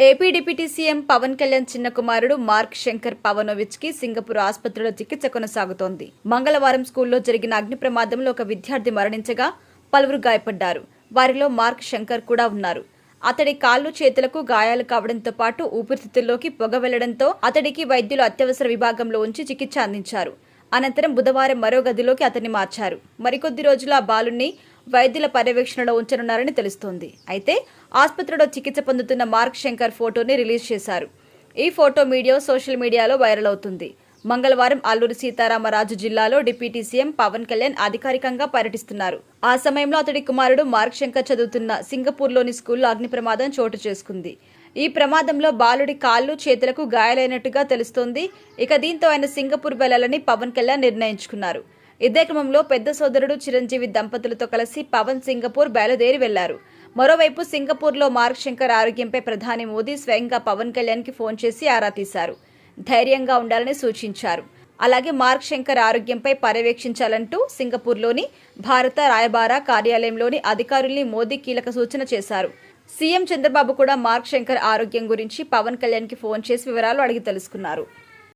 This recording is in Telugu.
AP deputy CM Pawan Kalyan చిన్న కుమారుడు మార్క్ శంకర్ పవనోవిచ్ కి సింగపూర్ ఆసుపత్రిలో చికిత్స కొనసాగుతోంది. మంగళవారం స్కూల్లో జరిగిన అగ్ని ప్రమాదంలో ఒక విద్యార్థి మరణించగా పలువురు గాయపడ్డారు. వారిలో మార్క్ శంకర్ కూడా ఉన్నారు. అతడి కాళ్లు చేతులకు గాయాలు కావడంతో పాటు ఊపిరితిత్తుల్లోకి పొగ వెళ్లడంతో అతడికి వైద్యులు అత్యవసర విభాగంలో ఉంచి చికిత్స అందించారు. అనంతరం బుధవారం మరో గదిలోకి అతన్ని మార్చారు. మరికొద్ది రోజులు ఆ బాలుణ్ణి వైద్యుల పర్యవేక్షణలో ఉంచనున్నారని తెలుస్తోంది. అయితే ఆసుపత్రిలో చికిత్స పొందుతున్న మార్క్ శంకర్ ఫోటోని రిలీజ్ చేశారు. ఈ ఫోటో సోషల్ మీడియాలో వైరల్ అవుతుంది. మంగళవారం అల్లూరి సీతారామరాజు జిల్లాలో డిప్యూటీ సీఎం పవన్ కళ్యాణ్ అధికారికంగా పర్యటిస్తున్నారు. ఆ సమయంలో అతడి కుమారుడు మార్క్ శంకర్ చదువుతున్న సింగపూర్లోని స్కూల్లో అగ్ని ప్రమాదం చోటు చేసుకుంది. ఈ ప్రమాదంలో బాలుడి కాళ్లు చేతులకు గాయాలైనట్టుగా తెలుస్తోంది. దీంతో ఆయన సింగపూర్ వెళ్లాలని పవన్ కళ్యాణ్ నిర్ణయించుకున్నారు. ఇదే క్రమంలో పెద్ద సోదరుడు చిరంజీవి దంపతులతో కలిసి పవన్ సింగపూర్ బయలుదేరి వెళ్లారు. మరోవైపు సింగపూర్లో మార్క్ శంకర్ ఆరోగ్యంపై ప్రధాని మోదీ స్వయంగా పవన్ కళ్యాణ్ కి ఫోన్ చేసి ఆరా తీశారు. ధైర్యంగా ఉండాలని సూచించారు. అలాగే మార్క్ శంకర్ ఆరోగ్యంపై పర్యవేక్షించాలంటూ సింగపూర్లోని భారత రాయబార కార్యాలయంలోని అధికారుల్ని మోదీ కీలక సూచన చేశారు. సీఎం చంద్రబాబు కూడా మార్క్ శంకర్ ఆరోగ్యం గురించి పవన్ కళ్యాణ్ కి ఫోన్ చేసి వివరాలు అడిగి తెలుసుకున్నారు.